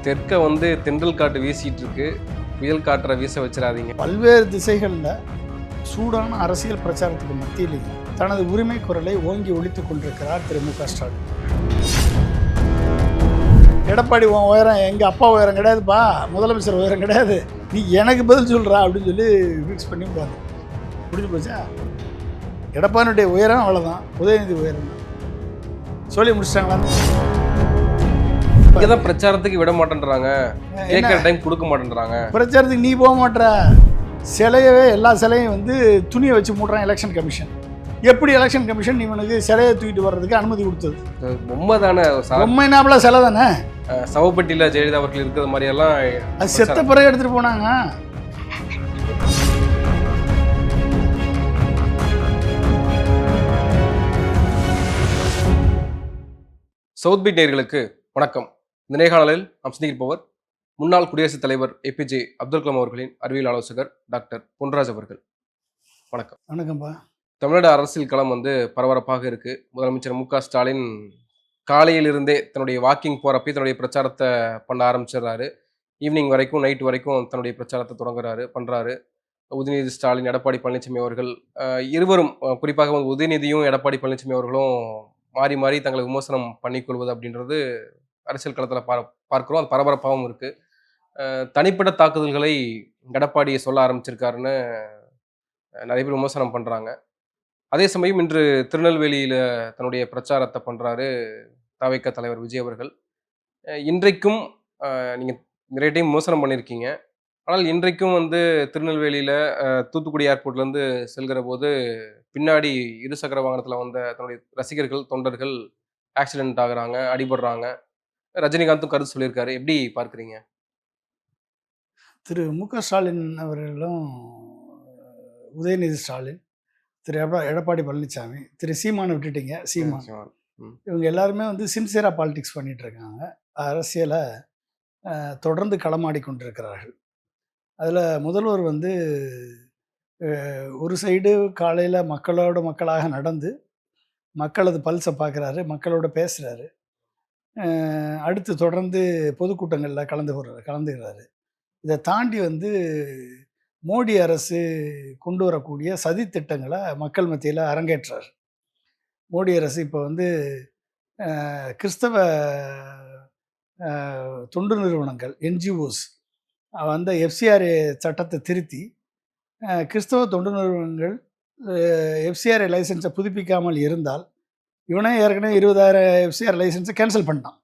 தெற்க வந்து தென்றல் காற்று வீசிட்டு இருக்கு, புயல் காற்றை வீச வச்சிடாதீங்க. பல்வேறு திசைகளில் சூடான அரசியல் பிரச்சாரத்துக்கு மத்தியிலேயும் தனது உரிமை குரலை ஓங்கி ஒலித்துக் கொண்டிருக்கிறார் திரு மு க ஸ்டாலின். எடப்பாடி உன் உயரம் எங்கள் அப்பா உயரம் கிடையாதுப்பா, முதலமைச்சர் உயரம் கிடையாது, நீ எனக்கு பதில் சொல்கிறா அப்படின்னு சொல்லி ஃபிக்ஸ் பண்ணி விடுவாங்க. முடிஞ்சு போச்சா? எடப்பாடியுடைய உயரம் அவ்வளோதான், உதயநிதி உயரம் தான் சொல்லி முடிச்சிட்டாங்களா? இங்கே தான் பிரச்சாரத்துக்கு விட மாட்டேன்றாங்க, கேட்குற டைம் கொடுக்க மாட்டேன்றாங்க. பிரச்சாரத்துக்கு நீ போக மாட்டேற. சிலையவே எல்லா சிலையும் வந்து துணியை வச்சு மூடுறான் எலெக்ஷன் கமிஷன். எப்படி எலெக்ஷன் கமிஷன் இவனுக்கு சிலையை தூக்கிட்டு வர்றதுக்கு அனுமதி கொடுத்தது? பொம்மை தானே, பொம்மைனாப்புல சிலை தானே. சவப்பட்டியில் ஜெயலலிதா அவர்கள் இருக்கிற மாதிரியெல்லாம் அது செத்த பிறகு எடுத்துகிட்டு போனாங்க. சவுத் பீட் நேயர்களுக்கு வணக்கம். இந்த நேர்காணலில் நாம் சந்திப்பவர் முன்னாள் குடியரசுத் தலைவர் ஏபிஜே அப்துல் கலாம் அவர்களின் அறிவியல் ஆலோசகர் டாக்டர் பொன்ராஜ் அவர்கள். வணக்கம். வணக்கம்பா. தமிழ்நாடு அரசியல் களம் வந்து பரபரப்பாக இருக்கு. முதலமைச்சர் மு க ஸ்டாலின் காலையிலிருந்தே தன்னுடைய வாக்கிங் போறப்பே தன்னுடைய பிரச்சாரத்தை பண்ண ஆரம்பிச்சிடுறாரு. ஈவினிங் வரைக்கும், நைட் வரைக்கும் தன்னுடைய பிரச்சாரத்தை பண்றாரு. உதயநிதி ஸ்டாலின், எடப்பாடி பழனிசாமி அவர்கள் இருவரும், குறிப்பாக உதயநிதியும் எடப்பாடி பழனிசாமி அவர்களும் மாறி மாறி தங்களை விமர்சனம் பண்ணிக்கொள்வது அப்படின்றது அரசியல் களத்தில் பார்க்கிறோம். அது பரபரப்பாகவும் இருக்கு. தனிப்பட்ட தாக்குதல்களை எடப்பாடியை சொல்ல ஆரம்பிச்சிருக்காருன்னு நிறைய பேர் விமர்சனம் பண்றாங்க. அதே சமயம் இன்று திருநெல்வேலியில தன்னுடைய பிரச்சாரத்தை பண்றாரு தவிக தலைவர் விஜய் அவர்கள். இன்றைக்கும் நீங்க நிறைய டைம் விமர்சனம் பண்ணியிருக்கீங்க. ஆனால் இன்றைக்கும் வந்து திருநெல்வேலியில தூத்துக்குடி ஏர்போர்ட்லேருந்து செல்கிற போது பின்னாடி இருசக்கர வாகனத்தில் வந்த தன்னுடைய ரசிகர்கள், தொண்டர்கள் ஆக்சிடென்ட் ஆகுறாங்க, அடிபடுறாங்க. ரஜினிகாந்தும் கருத்து சொல்லியிருக்காரு. எப்படி பார்க்குறீங்க? திரு மு க ஸ்டாலின் அவர்களும், உதயநிதி ஸ்டாலின், திரு எடப்பாடி பழனிசாமி, திரு சீமானை விட்டுட்டீங்க, சீமான், இவங்க எல்லாருமே வந்து சின்சியராக பாலிடிக்ஸ் பண்ணிட்டு இருக்காங்க. அரசியலை தொடர்ந்து களமாடி கொண்டிருக்கிறார்கள். அதில் முதல்வர் வந்து ஒரு சைடு காலையில் மக்களோட மக்களாக நடந்து மக்களது பல்ஸை பார்க்குறாரு, மக்களோட பேசுகிறாரு. அடுத்து தொடர்ந்து பொதுக்கூட்டங்களில் கலந்துக்கிறாரு. இதை தாண்டி வந்து மோடி அரசு கொண்டு வரக்கூடிய சதித்திட்டங்களை மக்கள் மத்தியில் அரங்கேற்றார். மோடி அரசு இப்போ வந்து கிறிஸ்தவ தொண்டு நிறுவனங்கள், என்ஜிஓஸ் அந்த எஃப்சிஆர்ஏ சட்டத்தை திருத்தி கிறிஸ்தவ தொண்டு நிறுவனங்கள் எஃப்சிஆர்ஏ லைசன்ஸை புதுப்பிக்காமல் இருந்தால், இவனே ஏற்கனவே 20,000 எஃப்சிஆர் லைசன்ஸை கேன்சல் பண்ணிட்டான்.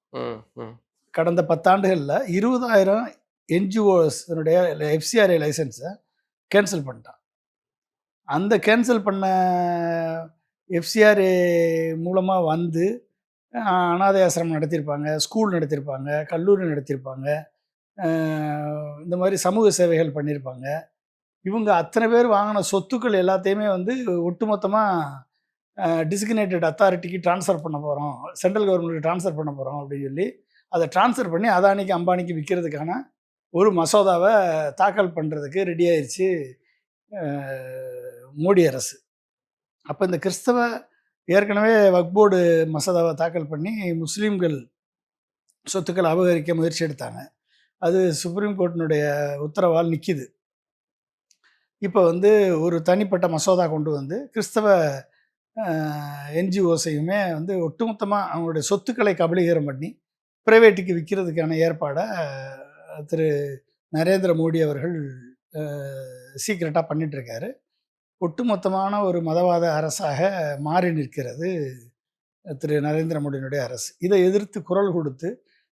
கடந்த 10 ஆண்டுகளில் 20,000 என்ஜிஓஸனுடைய எஃப்சிஆர்ஏ லைசன்ஸை கேன்சல் பண்ணிட்டான். அந்த கேன்சல் பண்ண எஃப்சிஆர்ஏ மூலமாக வந்து அனாதை ஆசிரமம் நடத்தியிருப்பாங்க, ஸ்கூல் நடத்தியிருப்பாங்க, கல்லூரி நடத்தியிருப்பாங்க, இந்த மாதிரி சமூக சேவைகள் பண்ணியிருப்பாங்க. இவங்க அத்தனை பேர் வாங்கின சொத்துக்கள் எல்லாத்தையுமே வந்து ஒட்டுமொத்தமாக டிசிக்னேட்டட் அத்தாரிட்டிக்கு ட்ரான்ஸ்ஃபர் பண்ண போகிறோம், சென்ட்ரல் கவர்மெண்ட்டுக்கு ட்ரான்ஸ்ஃபர் பண்ண போகிறோம் அப்படின்னு சொல்லி அதை ட்ரான்ஸ்ஃபர் பண்ணி அதானிக்கு அம்பானிக்கு விற்கிறதுக்கான ஒரு மசோதாவை தாக்கல் பண்ணுறதுக்கு ரெடி ஆயிடுச்சு மோடி அரசு. அப்போ இந்த கிறிஸ்தவ ஏற்கனவே வக்ஃப் போர்டு மசோதாவை தாக்கல் பண்ணி முஸ்லீம்கள் சொத்துக்கள் அபகரிக்க முயற்சி எடுத்தாங்க. அது சுப்ரீம் கோர்ட்டினுடைய உத்தரவால் நிற்கிது. இப்போ வந்து ஒரு தனிப்பட்ட மசோதா கொண்டு வந்து கிறிஸ்தவ என்ஜிஓஸையுமே வந்து ஒட்டுமொத்தமாக அவங்களுடைய சொத்துக்களை கபலீகரம் பண்ணி பிரைவேட்டுக்கு விற்கிறதுக்கான ஏற்பாடை திரு நரேந்திர மோடி அவர்கள் சீக்கிரட்டாக பண்ணிகிட்ருக்காரு. ஒட்டுமொத்தமான ஒரு மதவாத அரசாக மாறி நிற்கிறது திரு நரேந்திர மோடியினுடைய அரசு. இதை எதிர்த்து குரல் கொடுத்து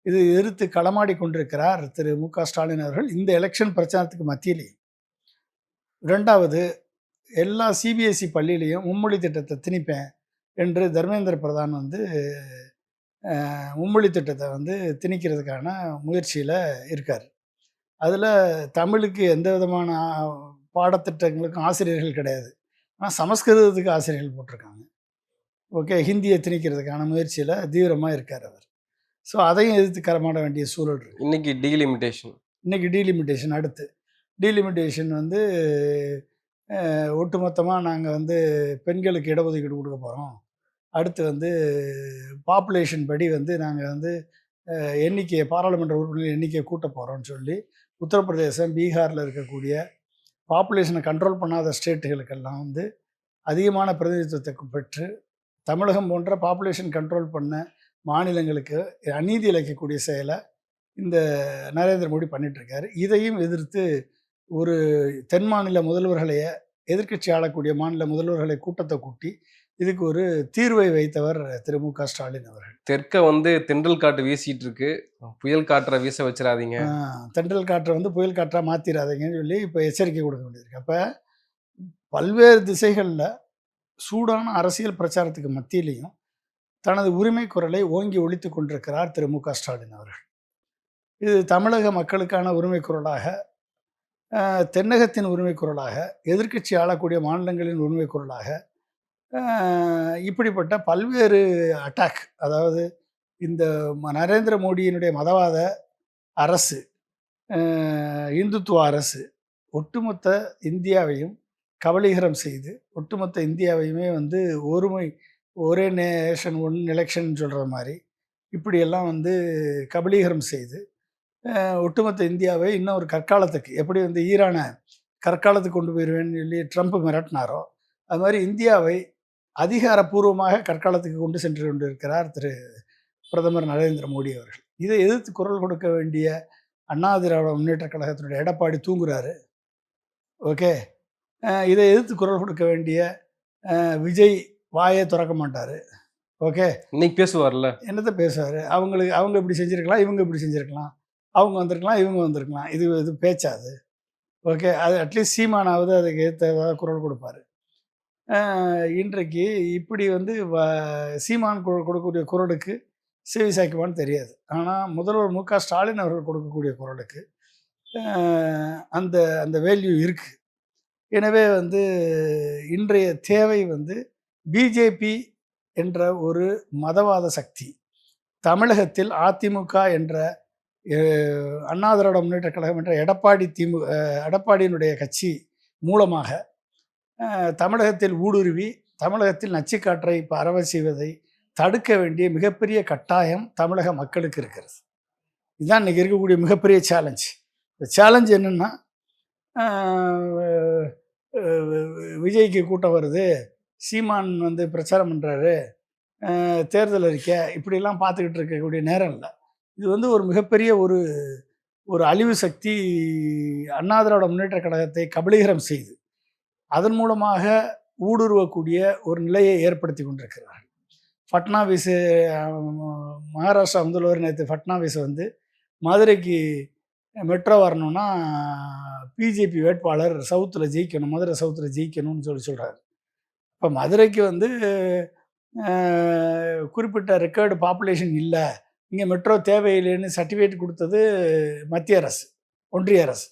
இதை எதிர்த்து களமாடி கொண்டிருக்கிறார் திரு மு க ஸ்டாலின் அவர்கள் இந்த எலெக்ஷன் பிரச்சாரத்துக்கு மத்தியிலேயே. ரெண்டாவது, எல்லா சிபிஎஸ்சி பள்ளியிலையும் மும்மொழி திட்டத்தை திணிப்பேன் என்று தர்மேந்திர பிரதான் வந்து மும்மொழி திட்டத்தை வந்து திணிக்கிறதுக்கான முயற்சியில் இருக்கார். அதில் தமிழுக்கு எந்த விதமான பாடத்திட்டங்களுக்கும் ஆசிரியர்கள் கிடையாது, ஆனால் சமஸ்கிருதத்துக்கு ஆசிரியர்கள் போட்டிருக்காங்க. ஓகே, ஹிந்தியை திணிக்கிறதுக்கான முயற்சியில் தீவிரமாக இருக்கார் அவர். ஸோ அதையும் எதிர்த்து களமாட வேண்டிய சூழல் இருக்குது. இன்னைக்கு டீலிமிட்டேஷன் அடுத்து டீலிமிட்டேஷன் வந்து ஒட்டுமொத்தமாக நாங்கள் வந்து பெண்களுக்கு இடஒதுக்கீடு கொடுக்க போகிறோம், அடுத்து வந்து பாப்புலேஷன் படி வந்து நாங்கள் வந்து எண்ணிக்கையை பாராளுமன்ற உறுப்பினர்கள் எண்ணிக்கையை கூட்ட போகிறோம்னு சொல்லி உத்தரப்பிரதேசம், பீகாரில் இருக்கக்கூடிய பாப்புலேஷனை கண்ட்ரோல் பண்ணாத ஸ்டேட்டுகளுக்கெல்லாம் வந்து அதிகமான பிரதிநிதித்துவத்தை பெற்று தமிழகம் போன்ற பாப்புலேஷன் கண்ட்ரோல் பண்ண மாநிலங்களுக்கு அநீதி இழைக்கக்கூடிய செயலை இந்த நரேந்திர மோடி பண்ணிகிட்ருக்காரு. இதையும் எதிர்த்து ஒரு தென் மாநில முதல்வர்களைய எதிர்க்கட்சி ஆளக்கூடிய மாநில முதல்வர்களை கூட்டத்தை கூட்டி இதுக்கு ஒரு தீர்வை வைத்தவர் திரு மு க ஸ்டாலின் அவர்கள். தெற்க வந்து தென்றல் காற்று வீசிட்டு இருக்கு, புயல் காற்றை வீச வச்சிடாதீங்க. தென்றல் காற்றை வந்து புயல் காற்றாக மாற்றிடாதீங்கன்னு சொல்லி இப்போ எச்சரிக்கை கொடுக்க வேண்டியிருக்கு. அப்போ பல்வேறு திசைகளில் சூடான அரசியல் பிரச்சாரத்துக்கு மத்தியிலையும் தனது உரிமை குரலை ஓங்கி ஒலித்து கொண்டிருக்கிறார் திரு மு க ஸ்டாலின் அவர்கள். இது தமிழக மக்களுக்கான உரிமை குரலாக, தென்னகத்தின் உரிமை குரலாக, எதிர்க்கட்சி ஆளக்கூடிய மாநிலங்களின் உரிமை குரலாக, இப்படிப்பட்ட பல்வேறு அட்டாக், அதாவது இந்த நரேந்திர மோடியினுடைய மதவாத அரசு, இந்துத்துவ அரசு ஒட்டுமொத்த இந்தியாவையும் கபலீகரம் செய்து ஒட்டுமொத்த இந்தியாவையுமே வந்து ஒரே நேஷன் ஒன் எலெக்ஷன் சொல்கிற மாதிரி இப்படியெல்லாம் வந்து கபலீகரம் செய்து ஒட்டுமொத்த இந்தியாவை இன்னும் ஒரு கற்காலத்துக்கு, எப்படி வந்து ஈரானை கற்காலத்துக்கு கொண்டு போயிடுவேன்னு சொல்லி ட்ரம்ப் மிரட்டினாரோ அது மாதிரி இந்தியாவை அதிகாரப்பூர்வமாக கற்காலத்துக்கு கொண்டு சென்று கொண்டிருக்கிறார் திரு பிரதமர் நரேந்திர மோடி அவர்கள். இதை எதிர்த்து குரல் கொடுக்க வேண்டிய அண்ணா திராவிட முன்னேற்ற கழகத்தினுடைய எடப்பாடி தூங்குறாரு. ஓகே, இதை எதிர்த்து குரல் கொடுக்க வேண்டிய விஜய் வாயை திறக்க மாட்டார். ஓகே, இன்னைக்கு பேசுவார்ல, என்னத்தை பேசுவார்? அவங்க இப்படி செஞ்சுருக்கலாம், இவங்க இப்படி செஞ்சுருக்கலாம், அவங்க வந்திருக்கலாம், இவங்க வந்திருக்கலாம், இது பேச்சாது. ஓகே, அது அட்லீஸ்ட் சீமானாவது அதுக்கு ஏற்ற குரல் கொடுப்பாரு. இன்றைக்கு இப்படி வந்து சீமான் கொடுக்கக்கூடிய குரலுக்கு செவி சாய்க்குமான்னு தெரியாது. ஆனால் முதல்வர் மு க ஸ்டாலின் அவர்கள் கொடுக்கக்கூடிய குரலுக்கு அந்த அந்த வேல்யூ இருக்குது. எனவே வந்து இன்றைய தேவை வந்து பிஜேபி என்ற ஒரு மதவாத சக்தி தமிழகத்தில் அதிமுக என்ற அண்ணா திராவிட முன்னேற்ற கழகம் என்ற எடப்பாடியினுடைய கட்சி மூலமாக தமிழகத்தில் ஊடுருவி தமிழகத்தில் நச்சுக்காற்றை பரவ செய்வதை தடுக்க வேண்டிய மிகப்பெரிய கட்டாயம் தமிழக மக்களுக்கு இருக்கிறது. இதுதான் இன்றைக்கி இருக்கக்கூடிய மிகப்பெரிய சேலஞ்ச். இந்த சேலஞ்ச் என்னென்னா, விஜய்க்கு கூட்டம் வருது, சீமான் வந்து பிரச்சாரம் பண்ணுறாரு, தேர்தல் அறிக்கை, இப்படிலாம் பார்த்துக்கிட்டு இருக்கக்கூடிய நேரம் இல்லை. இது வந்து ஒரு மிகப்பெரிய ஒரு அழிவு சக்தி அண்ணா திராவிட முன்னேற்ற கழகத்தை கபலீகரம் செய்து அதன் மூலமாக ஊடுருவக்கூடிய ஒரு நிலையை ஏற்படுத்தி கொண்டிருக்கிறார்கள். ஃபட்னாவிஸ், மகாராஷ்டிரா முதல்வர் நேற்று ஃபட்னாவிஸ் வந்து மதுரைக்கு மெட்ரோ வரணும்னா பிஜேபி வேட்பாளர் சவுத்தில் ஜெயிக்கணும், மதுரை சவுத்தில் ஜெயிக்கணும்னு சொல்கிறார். இப்போ மதுரைக்கு வந்து குறிப்பிட்ட ரெக்கார்டு பாப்புலேஷன் இல்லை, இங்கே மெட்ரோ தேவையில்லைன்னு சர்டிஃபிகேட் கொடுத்தது மத்திய அரசு, ஒன்றிய அரசு.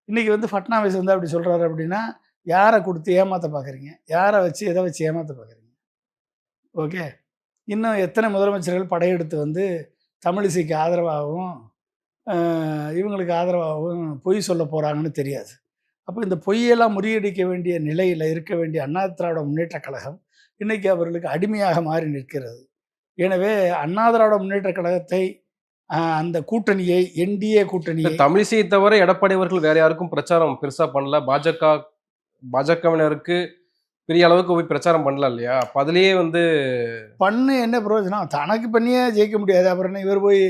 இன்றைக்கி வந்து ஃபட்னாவிஸ் வந்து அப்படி சொல்கிறாரு அப்படின்னா யாரை கொடுத்து ஏமாற்ற பார்க்குறீங்க? யாரை வச்சு எதை வச்சு ஏமாற்ற பார்க்குறீங்க? ஓகே, இன்னும் எத்தனை முதலமைச்சர்கள் படையெடுத்து வந்து தமிழிசைக்கு ஆதரவாகவும் இவங்களுக்கு ஆதரவாகவும் பொய் சொல்ல போகிறாங்கன்னு தெரியாது. அப்போ இந்த பொய்யெல்லாம் முறியடிக்க வேண்டிய நிலையில் இருக்க வேண்டிய அண்ணா திராவிட முன்னேற்ற கழகம் இன்றைக்கி அவர்களுக்கு அடிமையாக மாறி நிற்கிறது. எனவே அண்ணா திராவிட முன்னேற்ற கழகத்தை, அந்த கூட்டணியை, என்டிஏ கூட்டணியை, தமிழிசையை தவிர எடப்பாடி அவர்கள் வேற யாருக்கும் பிரச்சாரம் பெருசாக பண்ணல. பாஜகவினருக்கு பெரிய அளவுக்கு போய் பிரச்சாரம் பண்ணலாம் இல்லையா? அப்போ அதுலேயே வந்து பண்ணு என்ன பிரயோஜனம்? தனக்கு பண்ணியே ஜெயிக்க முடியாது. அப்புறம் இவர் போய்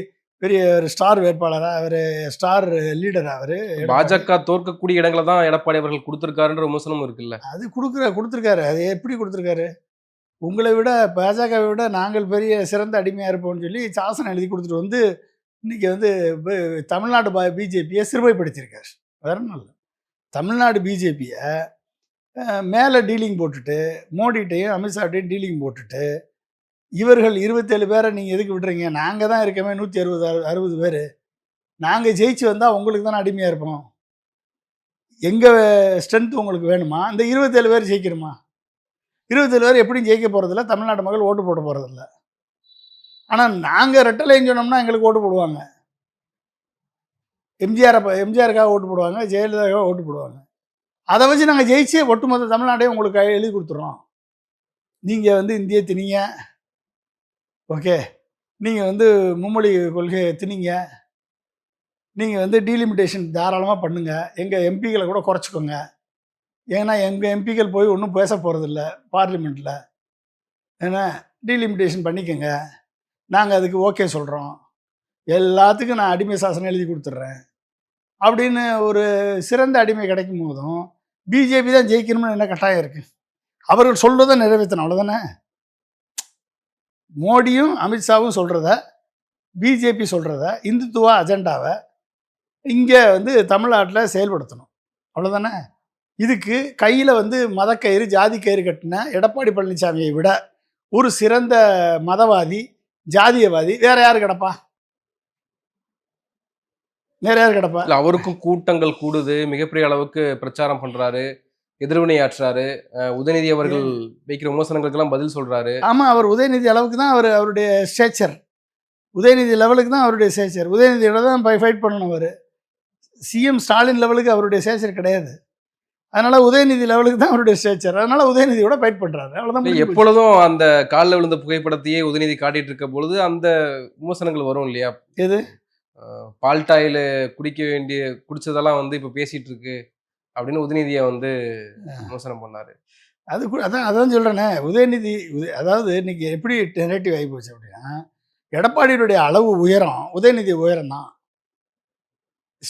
பெரிய ஒரு ஸ்டார் வேட்பாளராக, அவர் ஸ்டார் லீடராக, அவர் பாஜக தோற்கக்கூடிய இடங்களை தான் எடப்பாடி அவர்கள் கொடுத்துருக்காருன்ற விமர்சனமும் இருக்குல்ல. அது கொடுத்துருக்காரு. அது எப்படி கொடுத்துருக்காரு? உங்களை விட, பாஜகவை விட நாங்கள் பெரிய சிறந்த அடிமையாக இருப்போம்னு சொல்லி சாசனம் எழுதி கொடுத்துட்டு வந்து இன்றைக்கி வந்து தமிழ்நாடு பிஜேபியை சிறுமைப்படுத்தியிருக்காரு. வேற ஒன்றும் இல்லை. தமிழ்நாடு பிஜேபியை மேலே டீலிங் போட்டுட்டு, மோடிகிட்டையும் அமித்ஷாட்டையும் டீலிங் போட்டுட்டு, இவர்கள் 27 பேரை நீங்கள் எதுக்கு விடுறீங்க? நாங்கள் தான் இருக்கமே 160 பேர், நாங்கள் ஜெயிச்சு வந்தால் உங்களுக்கு தானே அடிமையாக இருப்போம், எங்கள் ஸ்ட்ரென்த் உங்களுக்கு வேணுமா? இந்த 27 பேர் ஜெயிக்கணுமா? 27 பேர் எப்படியும் ஜெயிக்க போகிறதில்ல, தமிழ்நாட்டு மக்கள் ஓட்டு போட போகிறதில்ல. ஆனால் நாங்கள் ரெட்டலைன்னு சொன்னோம்னா எங்களுக்கு ஓட்டு போடுவாங்க. எம்ஜிஆருக்காக ஓட்டு போடுவாங்க, ஜெயலலிதாவுக்காக ஓட்டு போடுவாங்க. அதை வச்சு நாங்கள் ஜெயிச்சு ஒட்டுமொத்த தமிழ்நாட்டையும் உங்களுக்கு எழுதி கொடுத்துட்றோம். நீங்கள் வந்து இந்திய திணிங்க, ஓகே, நீங்கள் வந்து மும்மொழி கொள்கையை திணிங்க, நீங்கள் வந்து டீலிமிட்டேஷன் தாராளமாக பண்ணுங்கள், எங்கள் எம்பிக்களை கூட குறைச்சிக்கோங்க. ஏன்னா எங்கள் எம்பிக்கள் போய் ஒன்றும் பேச போகிறதில்ல பார்லிமெண்ட்டில். ஏன்னா டீலிமிட்டேஷன் பண்ணிக்கோங்க, நாங்கள் அதுக்கு ஓகே சொல்கிறோம், எல்லாத்துக்கும் நான் அடிமை சாசனம் எழுதி கொடுத்துட்றேன் அப்படின்னு ஒரு சிறந்த அடிமை கிடைக்கும் போதும் பிஜேபி தான் ஜெயிக்கணும்னு என்ன கட்டாயம் இருக்குது? அவர்கள் சொல்கிறத நிறைவேற்றணும், அவ்வளோதானே. மோடியும் அமித்ஷாவும் சொல்கிறத, பிஜேபி சொல்கிறத, இந்துத்துவா அஜெண்டாவை இங்கே வந்து தமிழ்நாட்டில் செயல்படுத்தணும், அவ்வளோதானே. இதுக்கு கையில் வந்து மதக்கயிறு ஜாதி கயிறு கட்டின எடப்பாடி பழனிசாமியை விட ஒரு சிறந்த மதவாதி ஜாதியவாதி வேற யாரு கிடப்பா? வேற யாரு கிடப்பா? இல்ல அவருக்கும் கூட்டங்கள் கூடுது, மிகப்பெரிய அளவுக்கு பிரச்சாரம் பண்றாரு, எதிர்வினை ஆற்றுறாரு. உதயநிதி அவர்கள் வைக்கிற விமர்சனங்களுக்கெல்லாம் பதில் சொல்றாரு. ஆமாம், அவர் உதயநிதி அளவுக்கு தான் அவருடைய ஸ்டேச்சர், உதயநிதி லெவலுக்கு தான் அவருடைய ஸ்டேச்சர். உதயநிதியோட தான் ஃபைட் பண்ணணும் அவர். சிஎம் ஸ்டாலின் லெவலுக்கு அவருடைய ஸ்டேச்சர் கிடையாது. அதனால உதயநிதி லெவலுக்கு தான் அவருடைய ஸ்டேச்சர். அதனால உதயநிதியோட ஃபைட் பண்றாரு, அவ்வளவுதான். எப்பொழுதும் அந்த காலில் விழுந்த புகைப்படத்தையே உதயநிதி காட்டிட்டு இருக்க பொழுது அந்த விமர்சனங்கள் வரும் இல்லையா? எது பால்டாயில குடிச்சதெல்லாம் வந்து இப்ப பேசிட்டு இருக்கு அப்படின்னு உதயநிதியை வந்து விமர்சனம் பண்ணாரு. அது கூட அதான் சொல்றேனே, உதயநிதி அதாவது இன்னைக்கு எப்படி நெரேட்டிவ் ஆகி போச்சு அப்படின்னா, எடப்பாடியுடைய அளவு உயரம் உதயநிதி உயரம் தான்,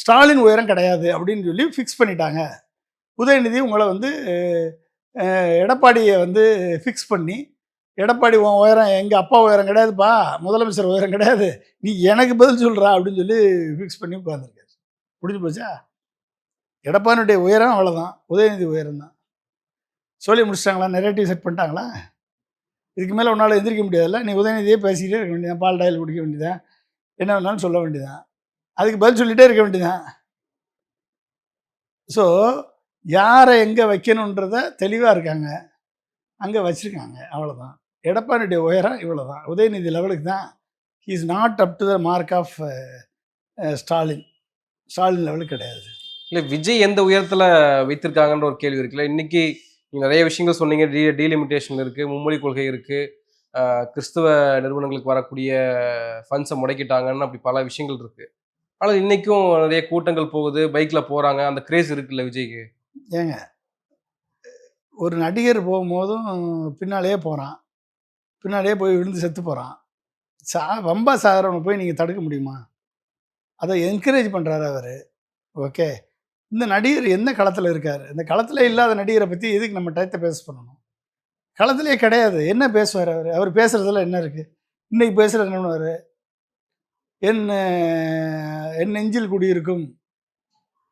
ஸ்டாலின் உயரம் கிடையாது அப்படின்னு சொல்லி ஃபிக்ஸ் பண்ணிட்டாங்க. உதயநிதி உங்களை வந்து எடப்பாடியை வந்து ஃபிக்ஸ் பண்ணி, எடப்பாடி உன் உயரம் எங்கள் அப்பா உயரம் கிடையாதுப்பா, முதலமைச்சர் உயரம் கிடையாது, நீ எனக்கு பதில் சொல்கிறா அப்படின்னு சொல்லி ஃபிக்ஸ் பண்ணி உட்காந்துருக்காரு. முடிஞ்சு போச்சா? எடப்பாடியுடைய உயரம் அவ்வளோதான், உதயநிதி உயரம் தான். சொல்லி முடிச்சிட்டாங்களா? நெரேட்டிவ் செட் பண்ணிட்டாங்களா? இதுக்கு மேலே உன்னால் எந்திரிக்க முடியாதுல்ல. நீ உதயநிதியே பேசிக்கிட்டே இருக்க வேண்டியதான், பால் டாயில் குடிக்க வேண்டியதான், என்ன வேணாலும் சொல்ல வேண்டியதான், அதுக்கு பதில் சொல்லிகிட்டே இருக்க வேண்டியதான். ஸோ யாரை எங்கே வைக்கணுன்றத தெளிவாக இருக்காங்க, அங்கே வச்சுருக்காங்க, அவ்வளோதான். எடப்பாடியுடைய உயரம் இவ்வளோ தான், உதயநிதி லெவலுக்கு தான். He is not up to the mark of Stalin. Stalin லெவலுக்கு கிடையாது. இல்லை, விஜய் எந்த உயரத்தில் வைத்திருக்காங்கன்ற ஒரு கேள்வி இருக்குல்ல. இன்னைக்கு நீங்கள் நிறைய விஷயங்கள் சொன்னீங்க. டீலிமிட்டேஷன் இருக்குது, மும்மொழி கொள்கை இருக்குது, கிறிஸ்தவ நிறுவனங்களுக்கு வரக்கூடிய ஃபண்ட்ஸை முடக்கிட்டாங்கன்னு அப்படி பல விஷயங்கள் இருக்குது. ஆனால் இன்றைக்கும் நிறைய கூட்டங்கள் போகுது, பைக்கில் போகிறாங்க, அந்த கிரேஸ் இருக்குல்ல விஜய்க்கு. ஏங்க, ஒரு நடிகர் போகும்போதும் பின்னாலேயே போகிறான், பின்னாலேயே போய் விழுந்து செத்து போகிறான். வம்பா சாகிறவனை போய் நீங்கள் தடுக்க முடியுமா? அதை என்கரேஜ் பண்ணுறாரு அவர். ஓகே, இந்த நடிகர் எந்த களத்தில் இருக்கார்? இந்த களத்தில் இல்லாத நடிகரை பற்றி எதுக்கு நம்ம டயத்தை பேச பண்ணணும்? களத்திலே கிடையாது, என்ன பேசுவார் அவர்? அவர் பேசுகிறதுல என்ன இருக்குது? இன்றைக்கி பேசுகிற என்னன்னு, என் நெஞ்சில் குடியிருக்கும்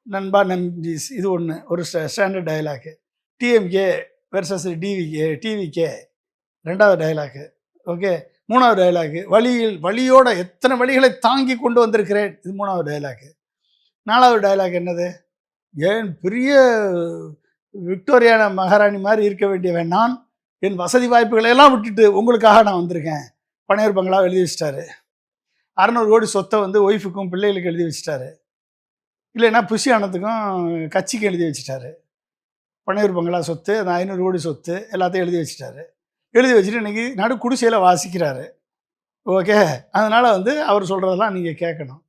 நண்பா நம்பீஸ், இது ஒன்று, ஒரு standard dialogue. DMK versus TVK ரெண்டாவது டயலாக்கு. ஓகே, மூணாவது டயலாக்கு, வழியோட எத்தனை வழிகளை தாங்கி கொண்டு வந்திருக்கிறேன், இது மூணாவது டயலாக்கு. நாலாவது டயலாக் என்னது? ஏன் பெரிய விக்டோரியான மகாராணி மாதிரி இருக்க வேண்டியவன் நான், என் வசதி வாய்ப்புகளை எல்லாம் விட்டுட்டு உங்களுக்காக நான் வந்திருக்கேன். பனையூர் பங்களா எழுதி வச்சிட்டாரு. 600 கோடி சொத்தை வந்து ஒய்ஃபுக்கும் பிள்ளைகளுக்கு எழுதி வச்சிட்டாரு. இல்லைன்னா புஷியானத்துக்கும் கட்சிக்கு எழுதி வச்சுட்டாரு. பனையூர் பங்களா சொத்து, அந்த 500 கோடி சொத்து எல்லாத்தையும் எழுதி வச்சுட்டாரு. எழுதி வச்சுட்டு இன்றைக்கி நடு குடிசையில் வாசிக்கிறாரு. ஓகே, அதனால் வந்து அவர் சொல்கிறதெல்லாம் நீங்கள் கேட்கணும்.